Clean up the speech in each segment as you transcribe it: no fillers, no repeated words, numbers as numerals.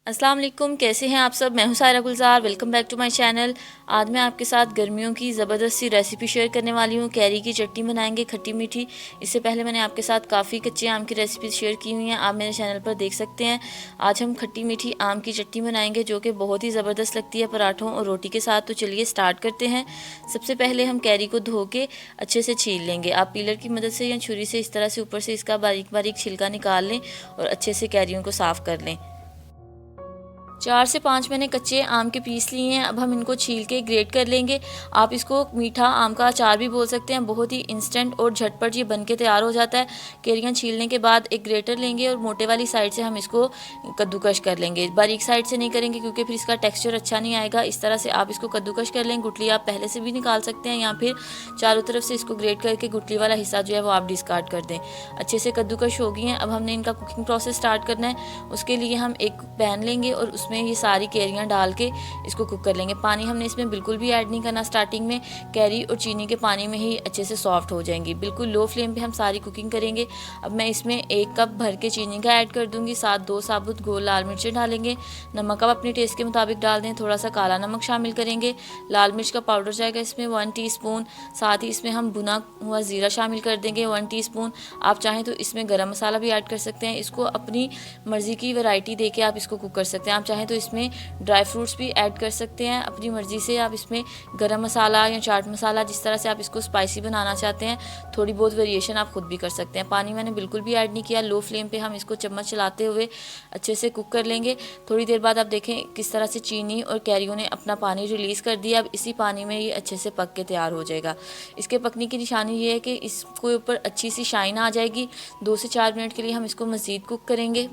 अस्सलाम वालेकुम, कैसे हैं आप सब। मैं हूं Saira Gulzar. Welcome back to my channel. आज मैं आपके साथ गर्मियों की ज़बरदस्त सी रेसिपी शेयर करने वाली हूं। कैरी की चटनी बनाएंगे, खट्टी मीठी। इससे पहले मैंने आपके साथ काफ़ी कच्चे आम की रेसिपी शेयर की हुई हैं, आप मेरे चैनल पर देख सकते हैं। आज हम खट्टी मीठी आम की चटनी बनाएंगे जो कि बहुत ही ज़बरदस्त लगती है पराठों और रोटी के साथ। तो चलिए स्टार्ट करते हैं। सबसे पहले हम कैरी को धो के अच्छे से छील लेंगे। आप पीलर की मदद से या छुरी से इस तरह से ऊपर से इसका बारीक बारीक छिलका निकाल लें और अच्छे से कैरियों को साफ़ कर लें। 4 से 5 मैंने कच्चे आम के पीस लिए हैं। अब हम इनको छील के ग्रेट कर लेंगे। आप इसको मीठा आम का अचार भी बोल सकते हैं। बहुत ही इंस्टेंट और झटपट ये बन के तैयार हो जाता है। कैरियाँ छीलने के बाद एक ग्रेटर लेंगे और मोटे वाली साइड से हम इसको कद्दूकश कर लेंगे। बारीक साइड से नहीं करेंगे क्योंकि फिर इसका टेक्स्चर अच्छा नहीं आएगा। इस तरह से आप इसको कद्दूकश कर लें। गुठली आप पहले से भी निकाल सकते हैं या फिर चारों तरफ से इसको ग्रेट करके गुठली वाला हिस्सा जो है वो आप डिस्कार्ड कर दें। अच्छे से कद्दूकश हो गई हैं। अब हमने इनका कुकिंग प्रोसेस स्टार्ट करना है। उसके लिए हम एक पैन लेंगे और उसमें ये सारी कैरियाँ डाल के इसको कुक कर लेंगे। पानी हमने इसमें बिल्कुल भी ऐड नहीं करना स्टार्टिंग में। कैरी और चीनी के पानी में ही अच्छे से सॉफ्ट हो जाएंगी। बिल्कुल लो फ्लेम पे हम सारी कुकिंग करेंगे। अब मैं इसमें 1 कप भर के चीनी का ऐड कर दूंगी। साथ 2 साबुत गोल लाल मिर्चें डालेंगे। नमक आप अपने टेस्ट के मुताबिक डाल दें। थोड़ा सा काला नमक शामिल करेंगे। लाल मिर्च का पाउडर जाएगा इसमें 1 टीस्पून। साथ ही इसमें हम भुना हुआ ज़ीरा शामिल कर देंगे 1 टीस्पून। आप चाहें तो इसमें गरम मसाला भी ऐड कर सकते हैं। इसको अपनी मर्ज़ी की वैरायटी देके आप इसको कुक कर सकते हैं। आप चाहें तो इसमें ड्राई फ्रूट्स भी ऐड कर सकते हैं अपनी मर्ज़ी से। आप इसमें गरम मसाला या चाट मसाला, जिस तरह से आप इसको स्पाइसी बनाना चाहते हैं, थोड़ी बहुत वेरिएशन आप खुद भी कर सकते हैं। पानी मैंने बिल्कुल भी ऐड नहीं किया। लो फ्लेम पे हम इसको चम्मच चलाते हुए अच्छे से कुक कर लेंगे। थोड़ी देर बाद आप देखें किस तरह से चीनी और कैरियों ने अपना पानी रिलीज़ कर दिया। अब इसी पानी में ये अच्छे से पक के तैयार हो जाएगा। इसके पकने की निशानी ये है कि इसके ऊपर अच्छी सी शाइन आ जाएगी। 2 से 4 मिनट के लिए हम इसको मज़ीद कुक करेंगे।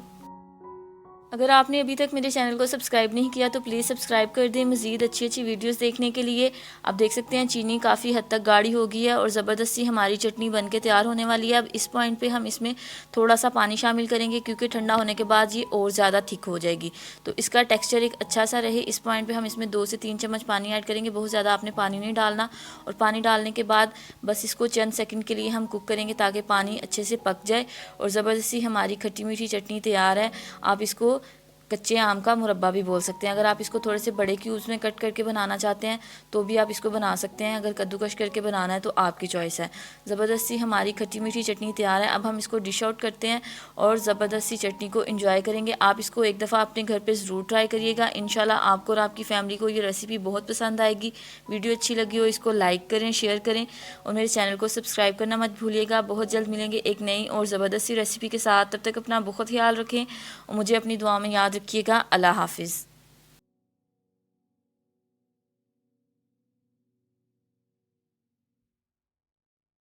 अगर आपने अभी तक मेरे चैनल को सब्सक्राइब नहीं किया तो प्लीज़ सब्सक्राइब कर दें मज़ीद अच्छी अच्छी वीडियोस देखने के लिए। आप देख सकते हैं चीनी काफ़ी हद तक गाढ़ी हो गई है और ज़बरदस्ती हमारी चटनी बन के तैयार होने वाली है। अब इस पॉइंट पे हम इसमें थोड़ा सा पानी शामिल करेंगे क्योंकि ठंडा होने के बाद ये और ज़्यादा थिक हो जाएगी। तो इसका टेक्स्चर एक अच्छा सा रहे, इस पॉइंट पर हम इसमें 2 से 3 चम्मच पानी ऐड करेंगे। बहुत ज़्यादा आपने पानी नहीं डालना। और पानी डालने के बाद बस इसको चंद सेकंड के लिए हम कुक करेंगे ताकि पानी अच्छे से पक जाए और ज़बरदस्ती हमारी खट्टी मीठी चटनी तैयार है। आप इसको कच्चे आम का मुरब्बा भी बोल सकते हैं। अगर आप इसको थोड़े से बड़े क्यूब्स में कट करके बनाना चाहते हैं तो भी आप इसको बना सकते हैं। अगर कद्दूकश करके बनाना है तो आपकी चॉइस है। ज़बरदस्ती हमारी खट्टी मीठी चटनी तैयार है। अब हम इसको डिश आउट करते हैं और ज़बरदस्ती चटनी को एंजॉय करेंगे। आप इसको एक दफ़ा अपने घर पे ज़रूर ट्राई करिएगा। इंशाल्लाह आपको और आपकी फैमिली को ये रेसिपी बहुत पसंद आएगी। वीडियो अच्छी लगी हो इसको लाइक करें, शेयर करें और मेरे चैनल को सब्सक्राइब करना मत भूलिएगा। बहुत जल्द मिलेंगे एक नई और ज़बरदस्ती रेसिपी के साथ। तब तक अपना बहुत ख्याल रखें और मुझे अपनी दुआ में याद रखिएगा। अल्लाह हाफिज़।